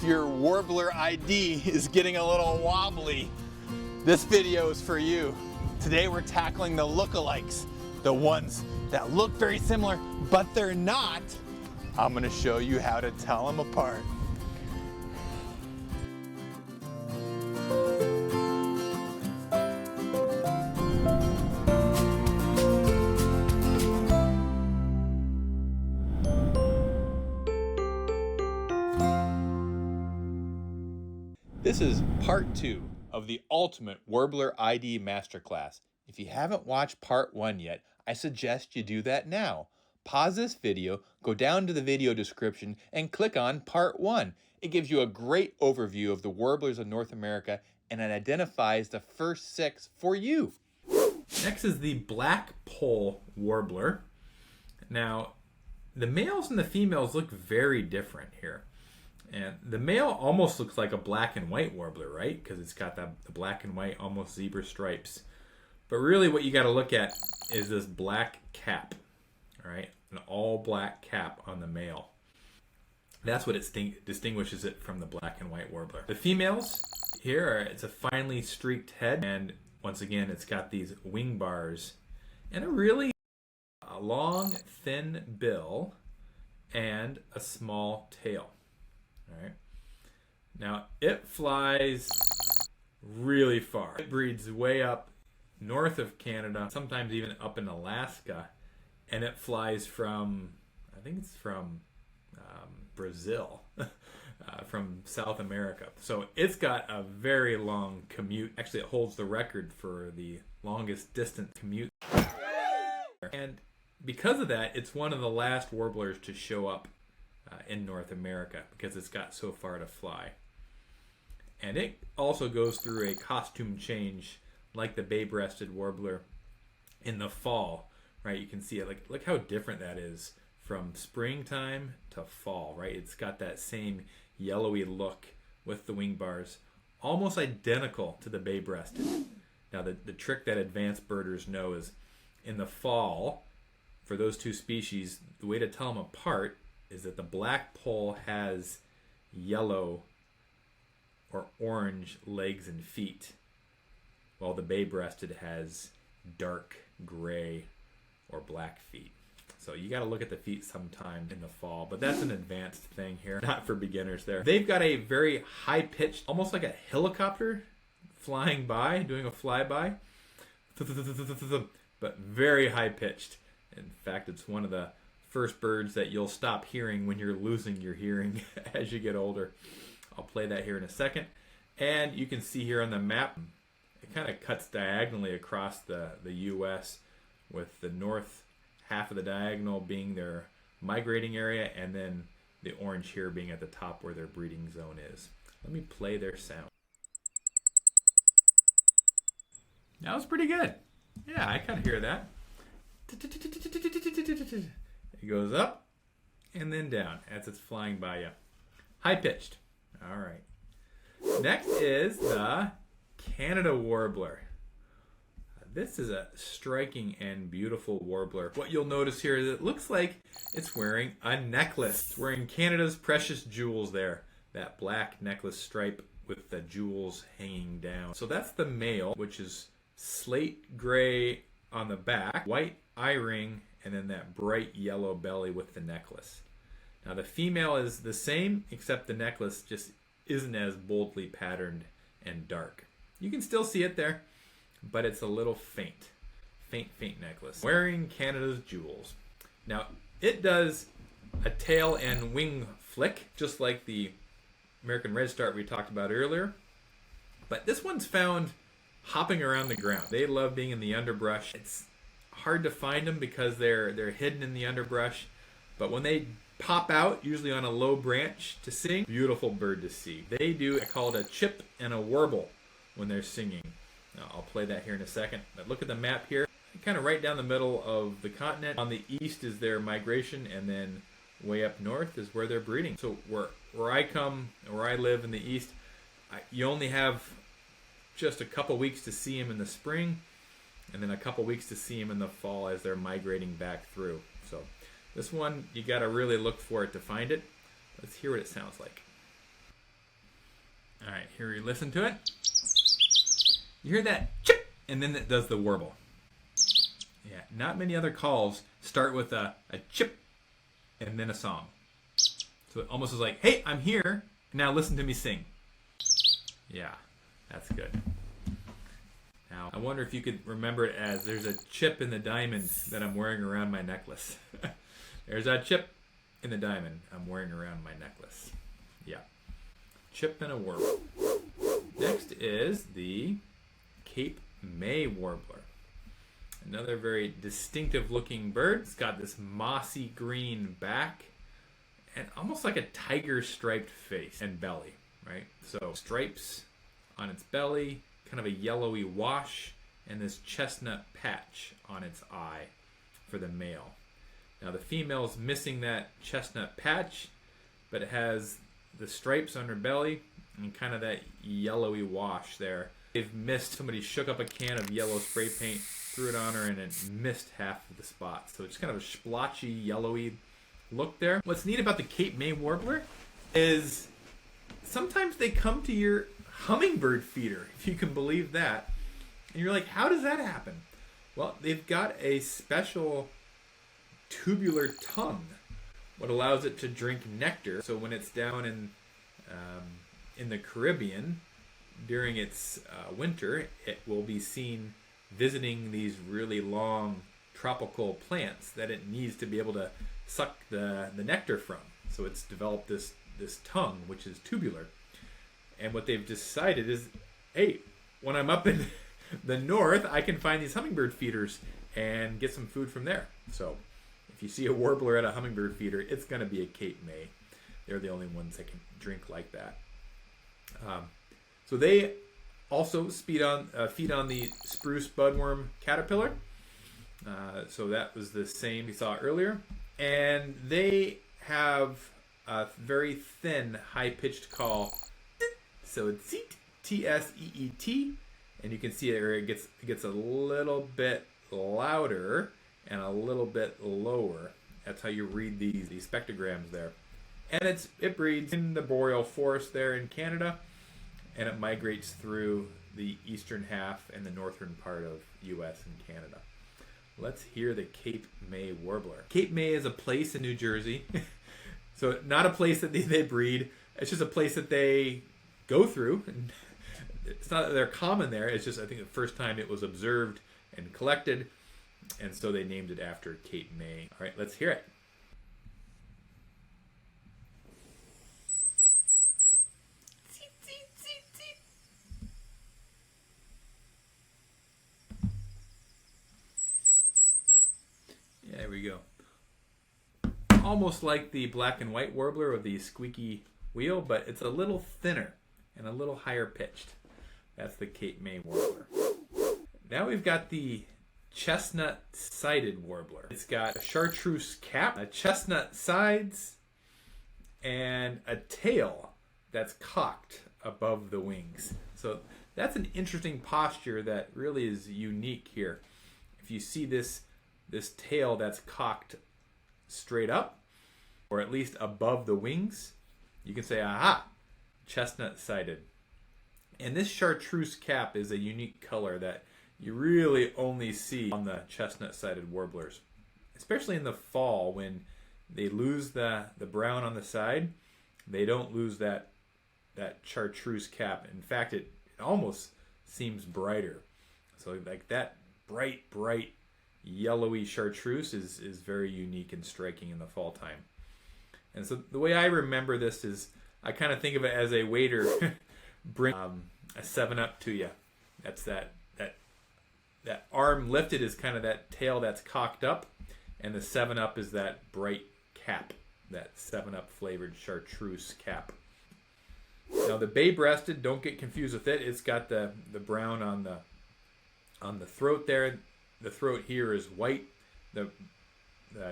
your Warbler ID is getting a little wobbly, this video is for you. Today we're tackling the lookalikes, the ones that look very similar, but they're not. I'm gonna show you how to tell them apart. This is part 2 of the Ultimate Warbler ID Masterclass. If you haven't watched part 1 yet, I suggest you do that now. Pause this video, go down to the video description, and click on part 1. It gives you a great overview of the warblers of North America, and it identifies the first 6 for you. Next is the Blackpoll Warbler. Now, the males and the females look very different here. And the male almost looks like a black and white warbler, right? Because it's got the black and white, almost zebra stripes. But really what you got to look at is this black cap, all right? An all black cap on the male. That's what it distinguishes it from the black and white warbler. The females here, it's a finely streaked head. And once again, it's got these wing bars and a really long, thin bill and a small tail. All right. Now it flies really far. It breeds way up north of Canada, sometimes even up in Alaska, and it flies from, I think it's from Brazil, from South America. So it's got a very long commute. Actually, it holds the record for the longest distance commute. And because of that, it's one of the last warblers to show up in North America because it's got so far to fly. And it also goes through a costume change like the bay-breasted warbler in the fall, right? You can see it. Look how different that is from springtime to fall, right? It's got that same yellowy look with the wing bars, almost identical to the bay-breasted. Now the trick that advanced birders know is in the fall, for those two species, the way to tell them apart is that the Blackpoll has yellow or orange legs and feet, while the bay-breasted has dark gray or black feet. So you got to look at the feet sometime in the fall, but that's an advanced thing here, not for beginners there. They've got a very high-pitched, almost like a helicopter flying by, doing a flyby, but very high-pitched. In fact, it's one of the first birds that you'll stop hearing when you're losing your hearing as you get older. I'll play that here in a second. And you can see here on the map, it kind of cuts diagonally across the U.S. with the north half of the diagonal being their migrating area and then the orange here being at the top where their breeding zone is. Let me play their sound. That was pretty good. Yeah, I kind of hear that. It goes up and then down as it's flying by you. High pitched. All right. Next is the Canada Warbler. This is a striking and beautiful warbler. What you'll notice here is it looks like it's wearing a necklace. It's wearing Canada's precious jewels there. That black necklace stripe with the jewels hanging down. So that's the male, which is slate gray on the back, white eye ring, and then that bright yellow belly with the necklace. Now the female is the same, except the necklace just isn't as boldly patterned and dark. You can still see it there, but it's a little faint. Faint necklace. Wearing Canada's jewels. Now it does a tail and wing flick, just like the American Redstart we talked about earlier. But this one's found hopping around the ground. They love being in the underbrush. It's hard to find them because they're hidden in the underbrush, but when they pop out, usually on a low branch to sing, beautiful bird to see. They do, I call it a chip and a warble when they're singing. Now, I'll play that here in a second, but look at the map here, kind of right down the middle of the continent. On the east is their migration, and then way up north is where they're breeding. So where I live in the east, you only have just a couple weeks to see them in the spring, and then a couple weeks to see them in the fall as they're migrating back through. So this one, you got to really look for it to find it. Let's hear what it sounds like. All right, here we listen to it. You hear that chip, and then it does the warble. Yeah, not many other calls start with a chip and then a song. So it almost is like, hey, I'm here, now listen to me sing. Yeah, that's good. Now, I wonder if you could remember it as there's a chip in the diamond that I'm wearing around my necklace. There's a chip in the diamond I'm wearing around my necklace. Yeah. Chip and a warbler. Next is the Cape May Warbler. Another very distinctive looking bird. It's got this mossy green back and almost like a tiger striped face and belly, right? So stripes on its belly, kind of a yellowy wash, and this chestnut patch on its eye for the male. Now the female's missing that chestnut patch, but it has the stripes on her belly and kind of that yellowy wash there. They've missed, somebody shook up a can of yellow spray paint, threw it on her, and it missed half of the spots. So it's kind of a splotchy, yellowy look there. What's neat about the Cape May Warbler is sometimes they come to your hummingbird feeder, if you can believe that. And you're like, how does that happen? Well, they've got a special tubular tongue, what allows it to drink nectar. So when it's down in the Caribbean during its winter, it will be seen visiting these really long tropical plants that it needs to be able to suck the nectar from. So it's developed this tongue, which is tubular. And what they've decided is, hey, when I'm up in the north, I can find these hummingbird feeders and get some food from there. So if you see a warbler at a hummingbird feeder, it's going to be a Cape May. They're the only ones that can drink like that. So they also feed on the spruce budworm caterpillar. So that was the same we saw earlier. And they have a very thin, high-pitched call. So it's T-S-E-E-T. And you can see it gets a little bit louder and a little bit lower. That's how you read these spectrograms there. And it breeds in the boreal forest there in Canada, and it migrates through the eastern half and the northern part of US and Canada. Let's hear the Cape May Warbler. Cape May is a place in New Jersey. So not a place that they breed. It's just a place that they go through. And it's not that they're common there. It's just, I think, the first time it was observed and collected. And so they named it after Cape May. All right, let's hear it. Yeah, there we go. Almost like the black and white warbler with the squeaky wheel, but it's a little thinner and a little higher pitched. That's the Cape May Warbler. Now we've got the chestnut-sided warbler. It's got a chartreuse cap, a chestnut sides, and a tail that's cocked above the wings. So that's an interesting posture that really is unique here. If you see this tail that's cocked straight up, or at least above the wings, you can say, aha, chestnut-sided. And this chartreuse cap is a unique color that you really only see on the chestnut-sided warblers, especially in the fall when they lose the brown on the side. They don't lose that chartreuse cap. In fact, it almost seems brighter. So like that bright yellowy chartreuse is very unique and striking in the fall time. And so the way I remember this is I kind of think of it as a waiter bring a 7-Up to you. That's that arm lifted is kind of that tail that's cocked up, and the 7-Up is that bright cap, that 7-Up flavored chartreuse cap. Now the bay-breasted, don't get confused with it. It's got the brown on the throat there. The throat here is white. The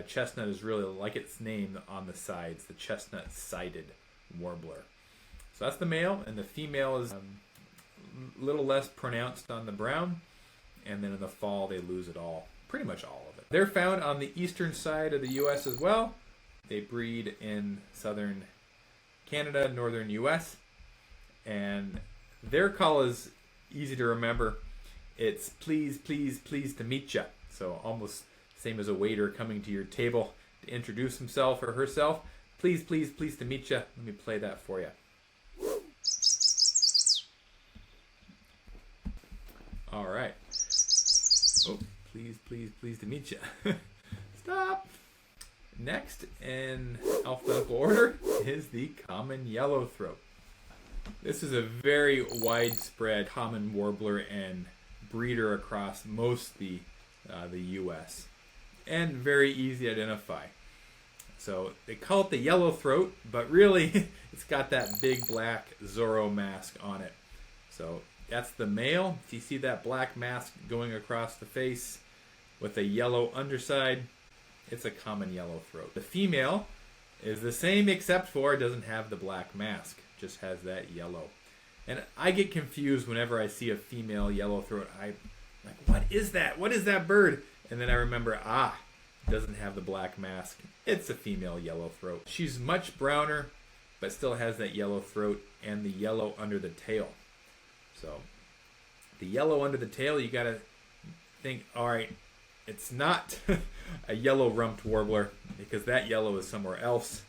chestnut is really like its name on the sides, the chestnut-sided warbler. So that's the male, and the female is a little less pronounced on the brown, and then in the fall they lose it all, pretty much all of it. They're found on the eastern side of the U.S. as well. They breed in southern Canada, northern U.S., And their call is easy to remember. It's please, please, pleased to meet ya. So almost same as a waiter coming to your table to introduce himself or herself. Please, please, pleased to meet ya. Let me play that for you. All right. Oh, please, please, pleased to meet ya. Stop. Next in alphabetical order is the common yellowthroat. This is a very widespread common warbler and breeder across most of the U.S. and very easy to identify. So they call it the yellowthroat, but really it's got that big black Zorro mask on it. So that's the male. If you see that black mask going across the face with a yellow underside, it's a common yellowthroat. The female is the same except for it doesn't have the black mask, just has that yellow. And I get confused whenever I see a female yellowthroat. I'm like, what is that? What is that bird? And then I remember, it doesn't have the black mask. It's a female yellowthroat. She's much browner, but still has that yellow throat and the yellow under the tail. So the yellow under the tail, you gotta think, all right, it's not a yellow-rumped warbler because that yellow is somewhere else.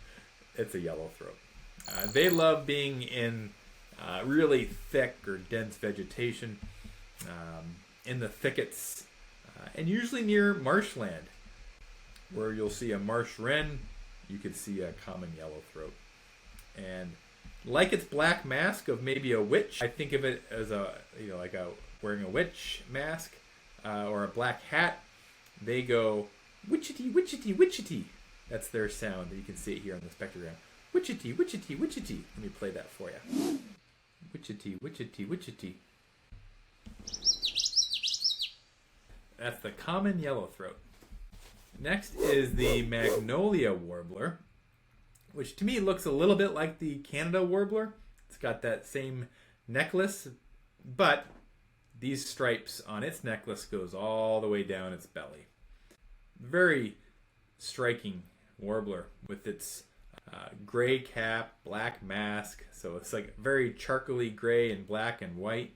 It's a yellowthroat. They love being in really thick or dense vegetation, in the thickets, and usually near marshland, where you'll see a marsh wren, you could see a common yellowthroat. And like its black mask of maybe a witch, I think of it as like wearing a witch mask or a black hat. They go witchety, witchety, witchety. That's their sound. You can see it here on the spectrogram. Witchety, witchety, witchety. Let me play that for you. Witchety, witchety, witchety. That's the common yellowthroat. Next is the Magnolia Warbler, which to me looks a little bit like the Canada Warbler. It's got that same necklace, but these stripes on its necklace goes all the way down its belly. Very striking warbler with its gray cap, black mask. So it's like very charcoaly gray and black and white,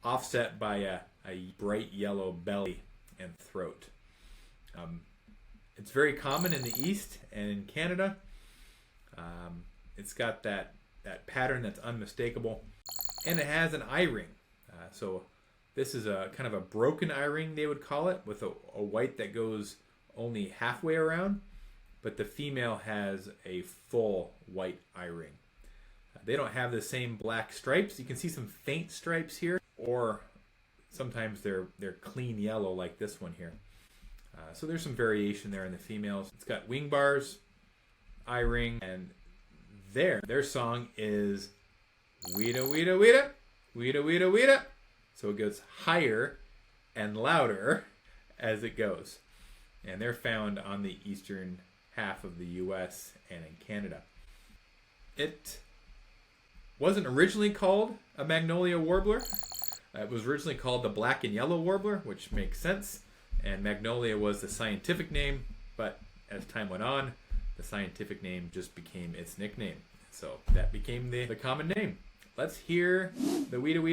offset by a bright yellow belly and throat. It's very common in the East and in Canada. It's got that pattern that's unmistakable, and it has an eye ring. So this is a kind of a broken eye ring, they would call it, with a white that goes only halfway around, but the female has a full white eye ring. They don't have the same black stripes. You can see some faint stripes here, or sometimes they're clean yellow like this one here. So there's some variation there in the females. It's got wing bars, eye ring, and their song is weeda weeda weeda, weeda weeda weeda. So it goes higher and louder as it goes. And they're found on the eastern half of the US and in Canada. It wasn't originally called a Magnolia Warbler. It was originally called the Black and Yellow Warbler, which makes sense. And Magnolia was the scientific name, but as time went on, the scientific name just became its nickname. So that became the common name. Let's hear the weeda weeda.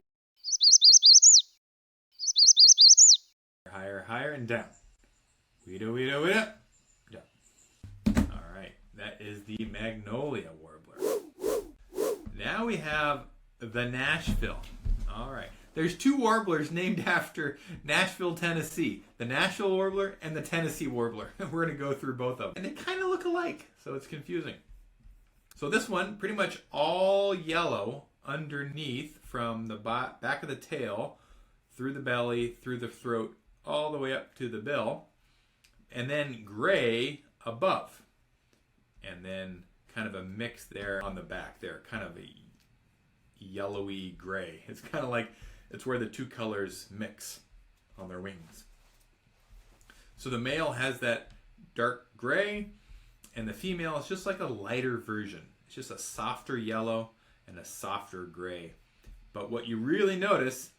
Higher, higher, and down. Weeda weeda weeda. Down. All right, that is the Magnolia Warbler. Now we have the Nashville. All right. There's two warblers named after Nashville, Tennessee. The Nashville Warbler and the Tennessee Warbler. We're going to go through both of them. And they kind of look alike, so it's confusing. So this one, pretty much all yellow underneath from the back of the tail, through the belly, through the throat, all the way up to the bill. And then gray above. And then kind of a mix there on the back there. Kind of a yellowy gray. It's kind of like it's where the two colors mix on their wings. So the male has that dark gray, and the female is just like a lighter version. It's just a softer yellow and a softer gray. But what you really notice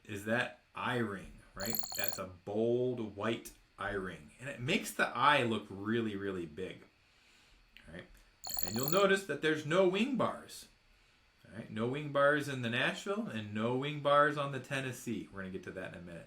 is that eye ring, right? That's a bold white eye ring. And it makes the eye look really, really big. All right? And you'll notice that there's no wing bars. All right, no wing bars in the Nashville and no wing bars on the Tennessee. We're going to get to that in a minute.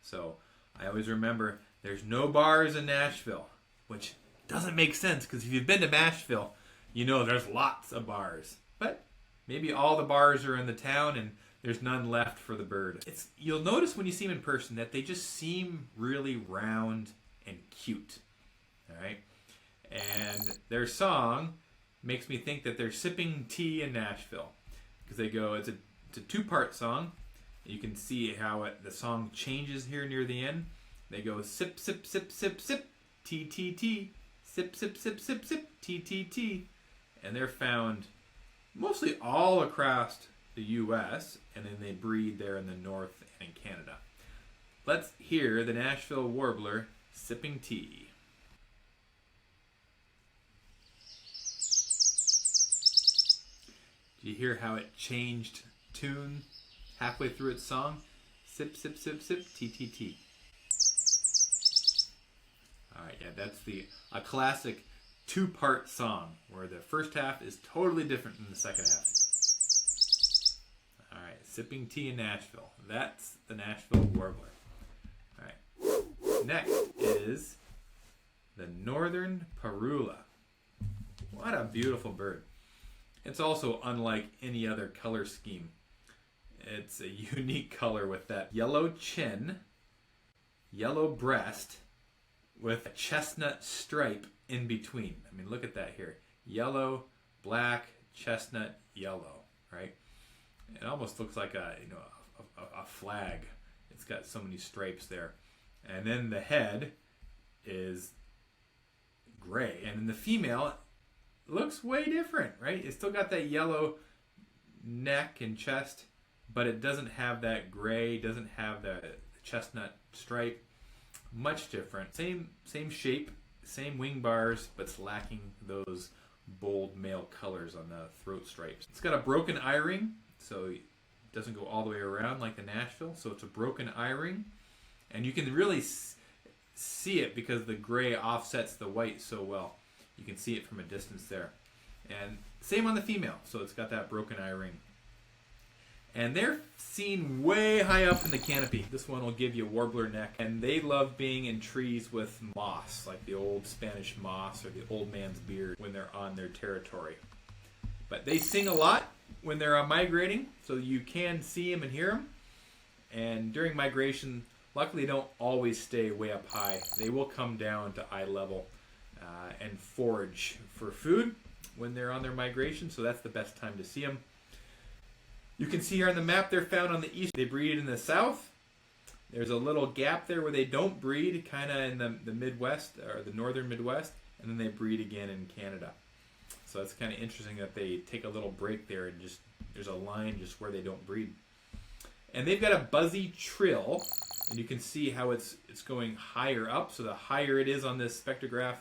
So I always remember there's no bars in Nashville, which doesn't make sense because if you've been to Nashville, you know there's lots of bars. But maybe all the bars are in the town and there's none left for the bird. You'll notice when you see them in person that they just seem really round and cute. All right? And their song makes me think that they're sipping tea in Nashville. Because they go, it's a two-part song. You can see how the song changes here near the end. They go sip, sip, sip, sip, sip, tea, tea, tea. Sip, sip, sip, sip, sip, tea, tea, tea. And they're found mostly all across the U.S. and then they breed there in the north and in Canada. Let's hear the Nashville Warbler sipping tea. Do you hear how it changed tune halfway through its song? Sip, sip, sip, sip, tea, tea, tea. All right, yeah, that's a classic two-part song where the first half is totally different than the second half. All right, sipping tea in Nashville. That's the Nashville Warbler. All right, next is the Northern Parula. What a beautiful bird. It's also unlike any other color scheme. It's a unique color with that yellow chin, yellow breast, with a chestnut stripe in between. I mean, look at that here. Yellow, black, chestnut, yellow, right? It almost looks like a flag. It's got so many stripes there. And then the head is gray. And in the female, it looks way different, right? It's still got that yellow neck and chest, but it doesn't have that gray, doesn't have the chestnut stripe. Much different. Same shape, same wing bars, but it's lacking those bold male colors on the throat stripes. It's got a broken eye ring, so it doesn't go all the way around like the Nashville. So it's a broken eye ring, and you can really see it because the gray offsets the white so well. You can see it from a distance there. And same on the female, so it's got that broken eye ring. And they're seen way high up in the canopy. This one will give you a warbler neck. And they love being in trees with moss, like the old Spanish moss or the old man's beard when they're on their territory. But they sing a lot when they're migrating, so you can see them and hear them. And during migration, luckily they don't always stay way up high. They will come down to eye level and forage for food when they're on their migration, so that's the best time to see them. You can see here on the map they're found on the east. They breed in the south. There's a little gap there where they don't breed, kind of in the Midwest, or the northern Midwest, and then they breed again in Canada. So it's kind of interesting that they take a little break there and just there's a line just where they don't breed. And they've got a buzzy trill, and you can see how it's going higher up. So the higher it is on this spectrograph,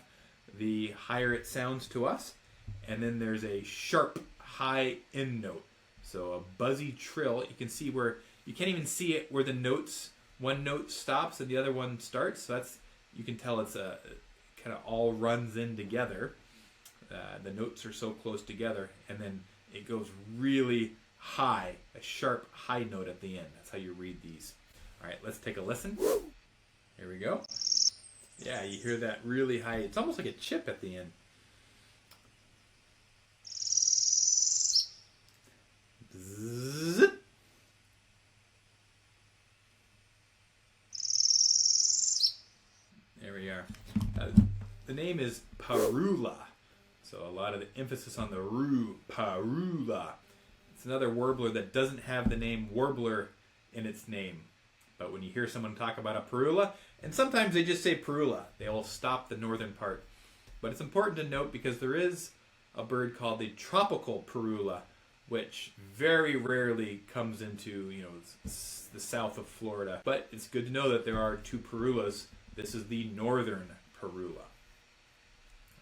the higher it sounds to us. And then there's a sharp, high end note. So a buzzy trill. You can see where you can't even see it where the notes, one note stops and the other one starts. So you can tell it's a kind of all runs in together. The notes are so close together, and then it goes really high, a sharp high note at the end. That's how you read these. All right, let's take a listen. Here we go. Yeah, you hear that really high. It's almost like a chip at the end. Bzzz. There we are. The name is Parula. So a lot of the emphasis on the roo, Parula. It's another warbler that doesn't have the name warbler in its name. But when you hear someone talk about a Parula, and sometimes they just say Parula, they will stop the northern part. But it's important to note because there is a bird called the tropical Parula, which very rarely comes into the south of Florida. But it's good to know that there are two Parulas. This is the northern Parula.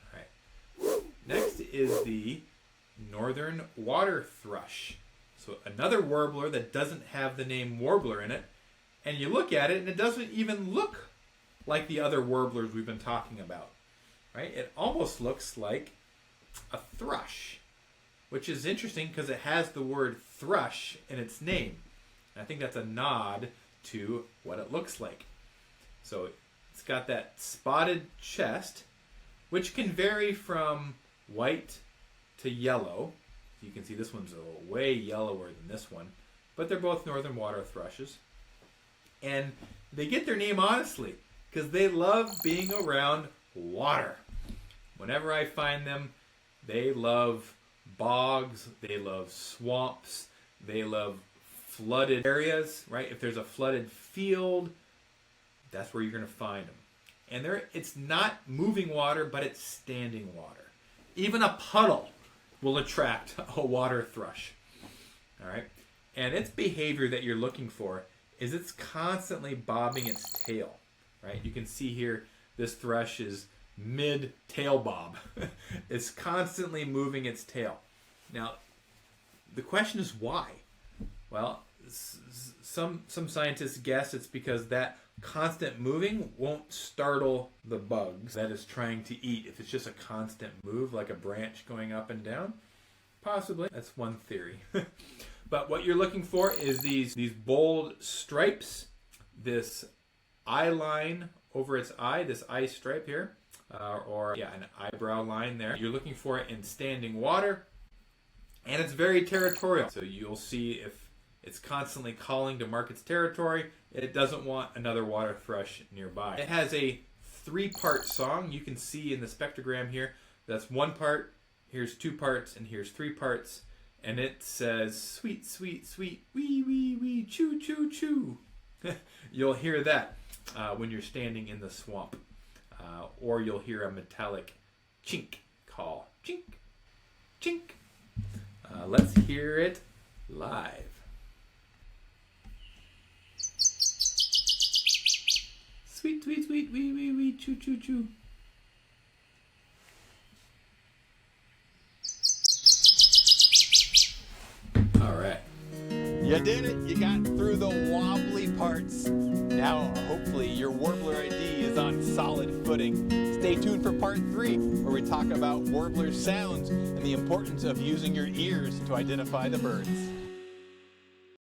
All right. Next is the northern Waterthrush. So another warbler that doesn't have the name warbler in it. And you look at it and it doesn't even look like the other warblers we've been talking about. Right? It almost looks like a thrush, which is interesting because it has the word thrush in its name. And I think that's a nod to what it looks like. So it's got that spotted chest, which can vary from white to yellow. You can see this one's way yellower than this one, but they're both northern water thrushes. And they get their name honestly because they love being around water. Whenever I find them, they love bogs, they love swamps, they love flooded areas, right? If there's a flooded field, that's where you're going to find them. And it's not moving water, but it's standing water. Even a puddle will attract a water thrush. All right? And its behavior that you're looking for is it's constantly bobbing its tail, right? You can see here this thrush is mid-tail bob. It's constantly moving its tail. Now, the question is why? Well, some scientists guess it's because that constant moving won't startle the bugs that it's trying to eat. If it's just a constant move, like a branch going up and down, possibly. That's one theory. But what you're looking for is these bold stripes, this eye line over its eye, this eye stripe here, an eyebrow line there. You're looking for it in standing water, and it's very territorial. So you'll see if it's constantly calling to mark its territory, it doesn't want another water thrush nearby. It has a 3-part song. You can see in the spectrogram here, that's 1 part, here's 2 parts, and here's 3 parts. And it says, sweet, sweet, sweet, wee, wee, wee, choo, choo, choo. You'll hear that when you're standing in the swamp. Or you'll hear a metallic chink call. Chink, chink. Let's hear it live. Sweet, sweet, sweet, wee, wee, wee, choo, choo, choo. All right. You did it. You got through the wobbly parts. Now, hopefully, your Warbler ID is on solid footing. Stay tuned for part 3, where we talk about warbler sounds and the importance of using your ears to identify the birds.